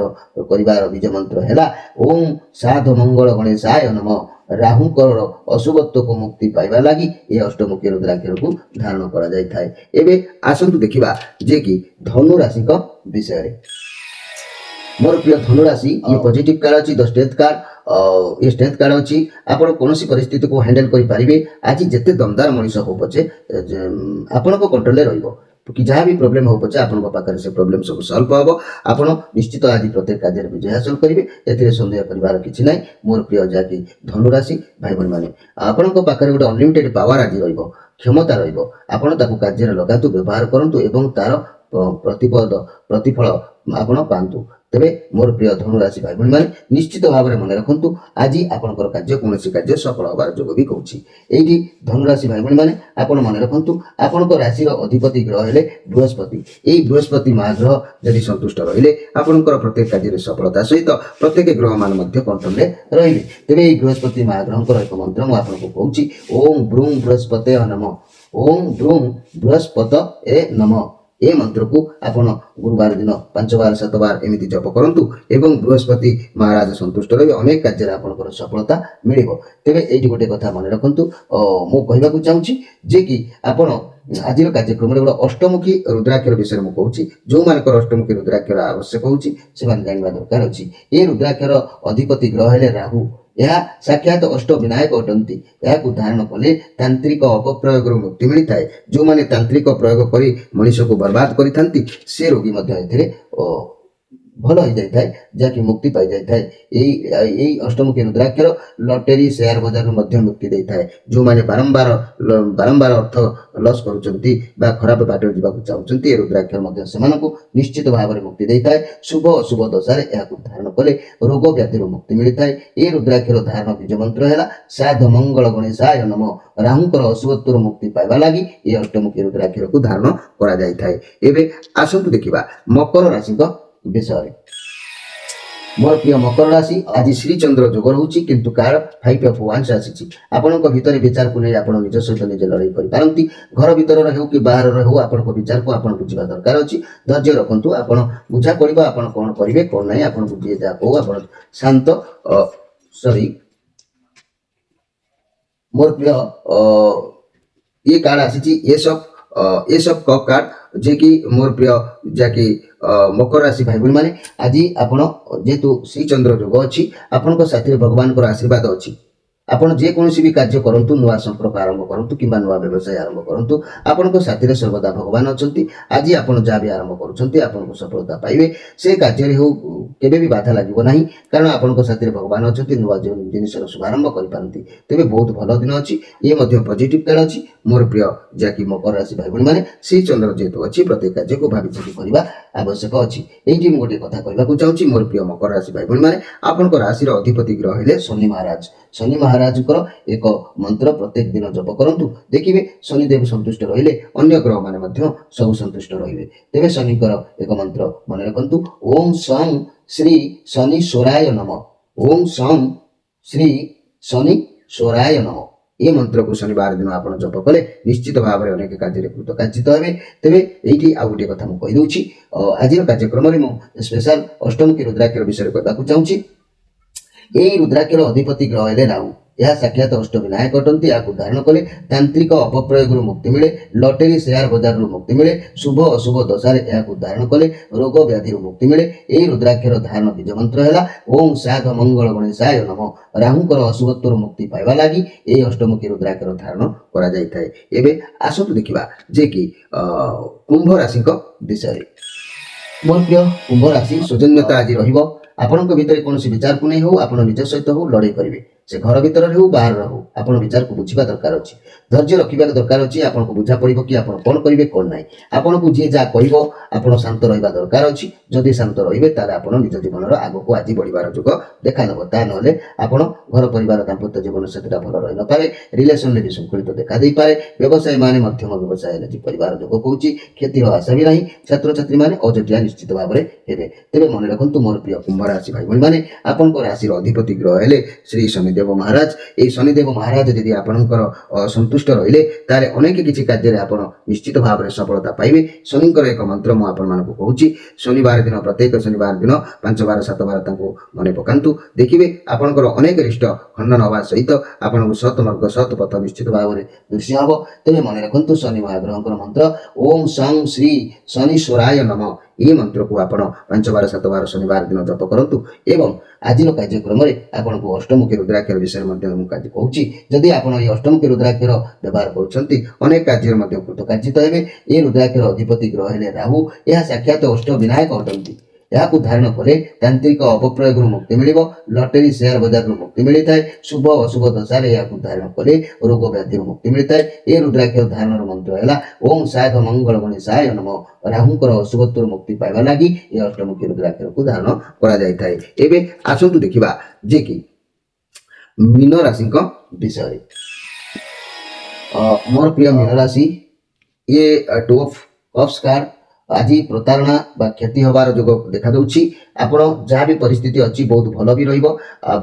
कर बीज मंत्र है ओम साध मंगल गणेशाय नमः राहुंकर अशुभत्व को मुक्ति पाइबा लगी ये अष्टमुखी रुद्राक्षर को धारण करा जाय थाए एबे आसंतु देखिबा जे कि धनु राशि का विषय रे मोर प्रिय धनु राशि ये पॉजिटिव कार्ड अछि द स्ट्रेंथ कार्ड ये स्ट्रेंथ कार्ड अछि आपण कोनोसी परिस्थिति को हैंडल करि पारिबे आज जते दमदार मनुष्य हो पछे आपण को कंट्रोल ले रहइबो कि जहाँ भी प्रॉब्लम हो पछे आपण पाखरे से प्रॉब्लम सब सॉल्व होबो आपण निश्चित आज प्रत्येक कार्य विजय हासिल करिवे एथिरे संदेह करिवार किछि नै मोर प्रिय जाकी धनु राशि भाई बहन माने आपण को पाखरे गोटे अनलिमिटेड पावर आज रहइबो क्षमता रहइबो आपण ताकू कार्य रे लगातु व्यवहार करंतु एवं तार प्रतिफल आपण पांतु तेबे मोर प्रिय धनु राशि भाई माने निश्चित भाव में मन रखंतु आज आपनकर कार्य कोनोसी कार्य सफल होबार जोग भी कहूची एठी धनु राशि भाई माने आपण मन रखंतु आपनकर राशि रो अधिपति ग्रह हेले बृहस्पति एई बृहस्पति महाग्रह यदि संतुष्ट रहिले आपनकर प्रत्येक कार्य रे सफलता सहित प्रत्येक ग्रह मान मध्य कंट्रोल रे रहिबे तेबे एई बृहस्पति महाग्रहंकर एक मंत्र मु आपनको कहूची ओम ब्रूं बृहस्पते नमः ओम ब्रूं बृहस्पते नमः ए मंत्र को आपण गुरुवार दिन 5 बार 7 बार एमिति जप करंतु एवं बृहस्पति महाराज संतुष्ट रहि अनेक कार्य आपनकर सफलता मिलिबो तेबे एठी गोटे कथा मन रखंतु मु कहबा को चाहूची जे कि आपण आज कार्यक्रम रे अष्टमुखी रुद्राक्षर विषय में कहूची जो मानकर अष्टमुखी रुद्राक्षर आवश्यक होची से मान जानवा दरकार अछि ए रुद्राक्षर अधिपति ग्रह हेले राहु यह साक्षात अष्ट विनायक अटंती यह धारण कले तांत्रिक अपप्रयोग मुक्ति मिलता है जो माने तांत्रिक प्रयोग करी मनुष्य को बर्बाद करी से रोगी भल हो जाए जहाँकि मुक्ति पाई जाए यही अष्टमुखी रुद्राक्षर लटेरी शेयर बाजार मुक्ति दे थाए जो माने बारंबार अर्थ लॉस करुचंती बा खराब बाट जावाक चाहूचंती रुद्राक्षर से निश्चित भाव में मुक्ति दे थाए शुभ अशुभ दशा धारण कले रोग व्याधि मुक्ति मिलता है ये रुद्राक्षर धारण बीज मंत्र है साध मंगल गणेशाय नमः राहुंकर अशुभत्व मुक्ति पाइबा लगी ये अष्टमुखी रुद्राक्षर को धारण करा जाय थाए एबे आसंतु देखिबा मकर राशि का विषय मोर प्रिय मकर राशि आज श्री चंद्र जोग रहउची किंतु कार 5 ऑफ वांस आसी आपनक भितर विचार को नै आपण निज सहित निज लड़ाई करि पारंती घर भितर रहउ कि बाहर रहउ आपनक विचार को आपण बुझिबा दरकार अछि धैर्य रखंतु आपण बुझा पड़िबा आपण कोन करिवे कोन नै आपण बुझिए जा को आपण शांत मोर प्रिय ये कार्ड आसी ये सब कप कार्ड जे कि मोर प्रिय जाकी मकर राशि भाई बहन माने आज आपण जेतु श्री चंद्र योग अछि आपनको साथी भगवान को आशीर्वाद अछि आपण जे कोनोसी भी कार्य करंतु नुवा संपर्क आरंभ करंतु किबा नुवा व्यवसाय आरंभ करंतु आपनको साथी रे सर्वदा भगवान अछंती आज आपण जा भी आरंभ करूछंती आपनको सफलता पाइबे से कार्य रे हो केबे भी बाधा लागिबो नाही कारण आपनको साथी रे भगवान अछंती नुवा जिनिस रो शुभारंभ करि पारंती तेबे बहुत भलो दिन अछि ये मध्ये पॉजिटिव कार्ड अछि मोर प्रिय जाकी मकर राशि भाई बहन माने श्री चंद्र जेतु अछि प्रत्येक कार्य को भाबी चिंती करबा आवश्यक अछि एही मु गोटे कथा कहबा को चाहूची मोर प्रिय मकर राशि भाई बहन माने आपनको राशि रो अधिपति ग्रह हेले शनि महाराज ମହାରାଜଙ୍କର ଏକ ମନ୍ତ୍ର ପ୍ରତ୍ୟେକ ଦିନ ଜପ କରନ୍ତୁ। ଦେଖିବେ ଶନିଦେବ ସନ୍ତୁଷ୍ଟ ରହିଲେ ଅନ୍ୟ ଗ୍ରହମାନେ ମଧ୍ୟ ସବୁ ସନ୍ତୁଷ୍ଟ ରହିବେ। ତେବେ ଶନିଙ୍କର ଏକ ମନ୍ତ୍ର ମନେ ରଖନ୍ତୁ, ଓಂ ସଂ ଶ୍ରୀ ଶନୀଶ୍ୱରାୟ ନମଃ। ଓಂ ସଂ ଶ୍ରୀ ଶନୀଶ୍ୱରାୟ ନମଃ। ଏ ମନ୍ତ୍ରକୁ ଶନିବାର ଦିନ ଆପଣ ଜପ କଲେ ନିଶ୍ଚିତ ଭାବରେ ଅନେକ କାର୍ଯ୍ୟରେ କୃତକାର୍ଯ୍ୟିତ ହେବେ। ତେବେ ଏଇଠି ଆଉ ଗୋଟିଏ କଥା ମୁଁ କହିଦେଉଛି, ଆଜିର କାର୍ଯ୍ୟକ୍ରମରେ ମୁଁ ସ୍ପେଶାଲ ଅଷ୍ଟମୁଖୀ ରୁଦ୍ରାକ୍ଷର ବିଷୟରେ କହିବାକୁ ଚାହୁଁଛି। ଏହି ରୁଦ୍ରାକ୍ଷର ଅଧିପତି ଗ୍ରହ ହେଲେ ରାହୁ। ଏହା ସାକ୍ଷାତ ଅଷ୍ଟବିନାୟକ ଅଟନ୍ତି। ଏହାକୁ ଧାରଣ କଲେ ତାନ୍ତ୍ରିକ ଅପପ୍ରୟୋଗରୁ ମୁକ୍ତି ମିଳେ, ଲଟେରୀ ସେୟାର ବଜାରରୁ ମୁକ୍ତି ମିଳେ, ଶୁଭ ଅଶୁଭ ଦଶାରେ ଏହାକୁ ଧାରଣ କଲେ ରୋଗ ବ୍ୟାଧିରୁ ମୁକ୍ତି ମିଳେ। ଏହି ରୁଦ୍ରାକ୍ଷର ଧାରଣ ବୀଜ ମନ୍ତ୍ର ହେଲା ଓಂ ସାଧ ମଙ୍ଗଳ ଗଣେଶାୟ ନମଃ। ରାହୁଙ୍କର ଅଶୁଭତ୍ୱରୁ ମୁକ୍ତି ପାଇବା ଲାଗି ଏହି ଅଷ୍ଟମୁଖୀ ରୁଦ୍ରାକ୍ଷର ଧାରଣ କରାଯାଇଥାଏ। ଏବେ ଆସନ୍ତୁ ଦେଖିବା ଯେ କି କୁମ୍ଭ ରାଶିଙ୍କ ବିଷୟରେ। ମୋର ପ୍ରିୟ କୁମ୍ଭ ରାଶି, ସୌଜନ୍ୟତା ଆଜି ରହିବ। ଆପଣଙ୍କ ଭିତରେ କୌଣସି ବିଚାରକୁ ନେଇ ହଉ, ଆପଣ ନିଜ ସହିତ ହଉ ଲଢ଼େଇ କରିବେ। ସେ ଘର ଭିତରେ ହେଉ ବାହାରେ ହଉ, ଆପଣ ବିଚାରକୁ ବୁଝିବା ଦରକାର ଅଛି, ଧୈର୍ଯ୍ୟ ରଖିବା ଦରକାର ଅଛି। ଆପଣଙ୍କୁ ବୁଝା ପଡ଼ିବ କି ଆପଣ କ'ଣ କରିବେ କ'ଣ ନାହିଁ। ଆପଣଙ୍କୁ ଯିଏ ଯାହା କହିବ ଆପଣ ଶାନ୍ତ ରହିବା ଦରକାର ଅଛି। ଯଦି ଶାନ୍ତ ରହିବେ ତାହେଲେ ଆପଣ ନିଜ ଜୀବନର ଆଗକୁ ଆଜି ବଢ଼ିବାର ଯୋଗ ଦେଖାଦେବ। ତା ନହେଲେ ଆପଣ ଘର ପରିବାର ଦାମ୍ପତ୍ୟ ଜୀବନ ସେଥିଟା ଭଲ ରହିନପାରେ, ରିଲେସନରେ ବିଶୃଙ୍ଖଳିତ ଦେଖା ଦେଇପାରେ। ବ୍ୟବସାୟୀମାନେ ମଧ୍ୟମ ବ୍ୟବସାୟ ଆଜି ପରିବାର ଯୋଗ କହୁଛି, କ୍ଷତିର ଆଶା ବି ନାହିଁ। ଛାତ୍ରଛାତ୍ରୀମାନେ ଅଜଟିଆ ନିଶ୍ଚିତ ଭାବରେ ହେବେ। ତେବେ ମନେ ରଖନ୍ତୁ ମୋର ପ୍ରିୟ କୁମ୍ଭ ରାଶି ଭାଇ ଭଉଣୀମାନେ, ଆପଣଙ୍କ ରାଶିର ଅଧିପତି ଗ୍ରହ ହେଲେ ଶ୍ରୀ ଶନିଦେବ ମହାରାଜ। ଏହି ଶନିଦେବ ମହାରାଜ ଯଦି ଆପଣଙ୍କର ସନ୍ତୁଷ୍ଟ ରହିଲେ ତାହେଲେ ଅନେକ କିଛି କାର୍ଯ୍ୟରେ ଆପଣ ନିଶ୍ଚିତ ଭାବରେ ସଫଳତା ପାଇବେ। ଶନିଙ୍କର ଏକ ମନ୍ତ୍ର ମୁଁ ଆପଣମାନଙ୍କୁ କହୁଛି। ଶନିବାର ଦିନ, ପ୍ରତ୍ୟେକ ଶନିବାର ଦିନ 5 ବାର 7 ବାର ତାଙ୍କୁ ମନେ ପକାନ୍ତୁ। ଦେଖିବେ ଆପଣଙ୍କର ଅନେକ ରିଷ୍ଟ ଖଣ୍ଡନ ହେବା ସହିତ ଆପଣଙ୍କୁ ସତ୍ ମାର୍ଗ ସତ୍ ପଥ ନିଶ୍ଚିତ ଭାବରେ ଦୃଶ୍ୟ ହେବ। ତେବେ ମନେ ରଖନ୍ତୁ ଶନି ମହାଗ୍ରହଙ୍କର ମନ୍ତ୍ର ଓಂ ସଂ ଶ୍ରୀ ଶନୀଶ୍ୱରାୟ ନମଃ। ଏହି ମନ୍ତ୍ରକୁ ଆପଣ 5 ବାର 7 ବାର ଶନିବାର ଦିନ ଜପ କରନ୍ତୁ। ଏବଂ ଆଜିର କାର୍ଯ୍ୟକ୍ରମରେ ଆପଣଙ୍କୁ ଅଷ୍ଟମୁଖୀ ରୁଦ୍ରାକ୍ଷର ବିଷୟରେ ମଧ୍ୟ ମୁଁ କହୁଛି। ଯଦି ଆପଣ ଏହି ଅଷ୍ଟମୁଖୀ ରୁଦ୍ରାକ୍ଷର ବ୍ୟବହାର କରୁଛନ୍ତି ଅନେକ କାର୍ଯ୍ୟରେ ମଧ୍ୟ କୃତକାର୍ଯ୍ୟିତ ହେବେ। ଏହି ରୁଦ୍ରାକ୍ଷର ଅଧିପତି ଗ୍ରହ ହେଲେ ରାହୁ। ଏହା ସାକ୍ଷାତ ଅଷ୍ଟବିନାୟକ ଅଟନ୍ତି। ଏହାକୁ ଧାରଣ କଲେ ତାନ୍ତ୍ରିକ ଅପପ୍ରୟୋଗରୁ ମୁକ୍ତି ମିଳିବ, ଲଟେରୀ ସେୟାର ବଜାରରୁ ମୁକ୍ତି ମିଳିଥାଏ। ଶୁଭ ଅଶୁଭ ଦଶାରେ ଏହାକୁ ଧାରଣ କଲେ ରୋଗ ବ୍ୟାଧିରୁ ମୁକ୍ତି ମିଳିଥାଏ। ଏହି ରୁଦ୍ରାକ୍ଷର ଧାରଣର ମନ୍ତ୍ର ହେଲା ଓಂ ସାଧ ମଙ୍ଗଳ ଗଣେଶାୟ ନମଃ। ରାହୁଙ୍କର ଅଶୁଭତ୍ୱରୁ ମୁକ୍ତି ପାଇବା ଲାଗି ଏହି ଅଷ୍ଟମୁଖୀ ରୁଦ୍ରାକ୍ଷରକୁ ଧାରଣ କରାଯାଇଥାଏ। ଏବେ ଆସନ୍ତୁ ଦେଖିବା ଯେ କି ମୀନ ରାଶିଙ୍କ ବିଷୟରେ। ମୋର ପ୍ରିୟ ମୀନ ରାଶି, ଇଏ ଟୁ ଅଫ୍ କପ୍ସ କାର୍ଡ। ଆଜି ପ୍ରତାରଣା ବା କ୍ଷତି ହେବାର ଯୋଗ ଦେଖାଦେଉଛି। ଆପଣ ଯାହା ବି ପରିସ୍ଥିତି ଅଛି ବହୁତ ଭଲ ବି ରହିବ।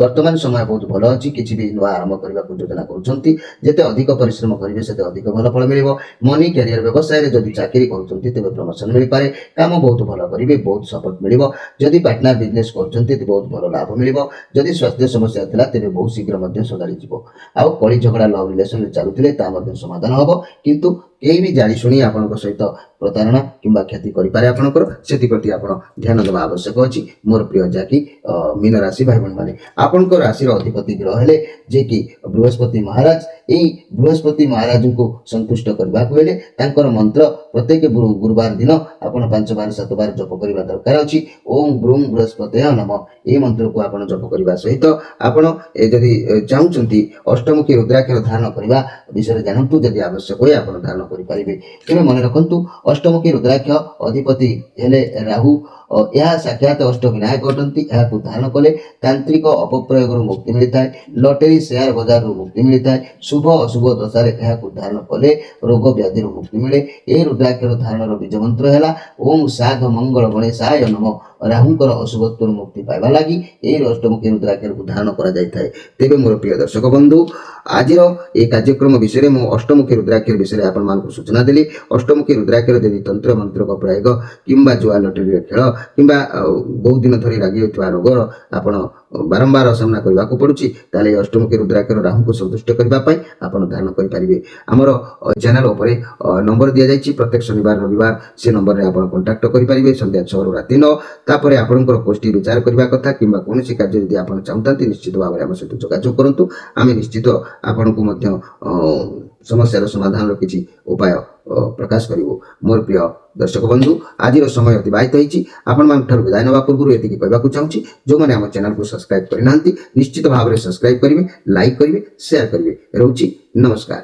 ବର୍ତ୍ତମାନ ସମୟ ବହୁତ ଭଲ ଅଛି। କିଛି ବି ନୂଆ ଆରମ୍ଭ କରିବାକୁ ଯୋଜନା କରୁଛନ୍ତି, ଯେତେ ଅଧିକ ପରିଶ୍ରମ କରିବେ ସେତେ ଅଧିକ ଭଲ ଫଳ ମିଳିବ। ମନି କ୍ୟାରିୟର ବ୍ୟବସାୟରେ ଯଦି ଚାକିରି କରୁଛନ୍ତି ତେବେ ପ୍ରମୋସନ ମିଳିପାରେ। କାମ ବହୁତ ଭଲ କରିବେ, ବହୁତ ସପୋର୍ଟ ମିଳିବ। ଯଦି ପାର୍ଟନର ବିଜନେସ୍ କରୁଛନ୍ତି ତେବେ ବହୁତ ଭଲ ଲାଭ ମିଳିବ। ଯଦି ସ୍ୱାସ୍ଥ୍ୟ ସମସ୍ୟା ଥିଲା ତେବେ ବହୁତ ଶୀଘ୍ର ମଧ୍ୟ ସଜାଡ଼ିଯିବ। ଆଉ କଳି ଝଗଡ଼ା ଲଭ୍ ରିଲେସନରେ ଚାଲୁଥିଲେ ତାହା ମଧ୍ୟ ସମାଧାନ ହେବ। କିନ୍ତୁ କେହି ବି ଜାଣିଶୁଣି ଆପଣଙ୍କ ସହିତ ପ୍ରତାରଣା କିମ୍ବା କ୍ଷତି କରିପାରେ ଆପଣଙ୍କର, ସେଥିପ୍ରତି ଆପଣ ଧ୍ୟାନ ଦେବା ଆବଶ୍ୟକ ଅଛି। ମୋର ପ୍ରିୟ ଯାହାକି ମୀନ ରାଶି ଭାଇ ଭଉଣୀମାନେ, ଆପଣଙ୍କ ରାଶିର ଅଧିପତି ଗ୍ରହ ହେଲେ ଯେ କି ବୃହସ୍ପତି ମହାରାଜ। ଏହି ବୃହସ୍ପତି ମହାରାଜଙ୍କୁ ସନ୍ତୁଷ୍ଟ କରିବାକୁ ହେଲେ ତାଙ୍କର ମନ୍ତ୍ର ପ୍ରତ୍ୟେକ ଗୁରୁବାର ଦିନ ଆପଣ 5 ବାର 7 ବାର ଜପ କରିବା ଦରକାର ଅଛି। ଓಂ ବ୍ରୁଂ ବୃହସ୍ପତୟ ନମଃ। ଏହି ମନ୍ତ୍ରକୁ ଆପଣ ଜପ କରିବା ସହିତ ଆପଣ ଯଦି ଚାହୁଁଛନ୍ତି ଅଷ୍ଟମୁଖୀ ରୁଦ୍ରାକ୍ଷର ଧାରଣ କରିବା ବିଷୟରେ ଜାଣନ୍ତୁ। ଯଦି ଆବଶ୍ୟକ ହୁଏ ଆପଣ ଧାରଣ କରିପାରିବେ। ତେବେ ମନେ ରଖନ୍ତୁ ଅଷ୍ଟମୁଖୀ ରୁଦ୍ରାକ୍ଷ ଅଧିପତି ହେଲେ ରାହୁ। ଏହା ସାକ୍ଷାତ ଅଷ୍ଟବିନାୟକ ଅଟନ୍ତି। ଏହାକୁ ଧାରଣ କଲେ ତାନ୍ତ୍ରିକ ଅପପ୍ରୟୋଗରୁ ମୁକ୍ତି ମିଳିଥାଏ, ଲଟେରୀ ସେୟାର ବଜାରରୁ ମୁକ୍ତି ମିଳିଥାଏ। ଶୁଭ ଅଶୁଭ ଦଶାରେ ଏହାକୁ ଧାରଣ କଲେ ରୋଗ ବ୍ୟାଧିରୁ ମୁକ୍ତି ମିଳେ। ଏହି ରୁଦ୍ରାକ୍ଷର ଧାରଣର ବୀଜ ମନ୍ତ୍ର ହେଲା ଓಂ ସାଧ ମଙ୍ଗଳ ଗଣେଶାୟ ନମଃ। ରାହୁଙ୍କର ଅଶୁଭତ୍ୱରୁ ମୁକ୍ତି ପାଇବା ଲାଗି ଏହି ଅଷ୍ଟମୁଖୀ ରୁଦ୍ରାକ୍ଷରକୁ ଧାରଣ କରାଯାଇଥାଏ। ତେବେ ମୋର ପ୍ରିୟ ଦର୍ଶକ ବନ୍ଧୁ, ଆଜିର ଏହି କାର୍ଯ୍ୟକ୍ରମ ବିଷୟରେ ମୁଁ ଅଷ୍ଟମୁଖୀ ରୁଦ୍ରାକ୍ଷର ବିଷୟରେ ଆପଣମାନଙ୍କୁ ସୂଚନା ଦେଲି। ଅଷ୍ଟମୁଖୀ ରୁଦ୍ରାକ୍ଷର ଯଦି ତନ୍ତ୍ର ମନ୍ତ୍ରକ ପ୍ରୟୋଗ କିମ୍ବା ଜୁଆ ଲଟେରୀର ଖେଳ କିମ୍ବା ବହୁତ ଦିନ ଧରି ଲାଗି ରହିଥିବା ରୋଗର ଆପଣ ବାରମ୍ବାର ସାମ୍ନା କରିବାକୁ ପଡୁଛି, ତାହେଲେ ଏହି ଅଷ୍ଟମୁଖୀ ରୁଦ୍ରାକ୍ଷର ରାହୁଙ୍କୁ ସନ୍ତୁଷ୍ଟ କରିବା ପାଇଁ ଆପଣ ଧାରଣ କରିପାରିବେ। ଆମର ଚ୍ୟାନେଲ ଉପରେ ନମ୍ବର ଦିଆଯାଇଛି। ପ୍ରତ୍ୟେକ ଶନିବାର ରବିବାର ସେ ନମ୍ବରରେ ଆପଣ କଣ୍ଟାକ୍ଟ କରିପାରିବେ ସନ୍ଧ୍ୟା 6ରୁ ରାତି 9। ତାପରେ ଆପଣଙ୍କର ପୋଷ୍ଟି ବିଚାର କରିବା କଥା କିମ୍ବା କୌଣସି କାର୍ଯ୍ୟ ଯଦି ଆପଣ ଚାହୁଁଥାନ୍ତି ନିଶ୍ଚିତ ଭାବରେ ଆମ ସହିତ ଯୋଗାଯୋଗ କରନ୍ତୁ। ଆମେ ନିଶ୍ଚିତ ଆପଣଙ୍କୁ ମଧ୍ୟ ସମସ୍ୟାର ସମାଧାନର କିଛି ଉପାୟ ପ୍ରକାଶ କରିବୁ। ମୋର ପ୍ରିୟ ଦର୍ଶକ ବନ୍ଧୁ, ଆଜିର ସମୟ ଅତିବାହିତ ହୋଇଛି। ଆପଣମାନଙ୍କଠାରୁ ବିଦାୟ ନେବା ପୂର୍ବରୁ ଏତିକି କହିବାକୁ ଚାହୁଁଛି, ଯେଉଁମାନେ ଆମ ଚ୍ୟାନେଲକୁ ସବସ୍କ୍ରାଇବ କରିନାହାନ୍ତି ନିଶ୍ଚିତ ଭାବରେ ସବସ୍କ୍ରାଇବ କରିବେ, ଲାଇକ୍ କରିବେ, ସେୟାର କରିବେ। ରହୁଛି, ନମସ୍କାର।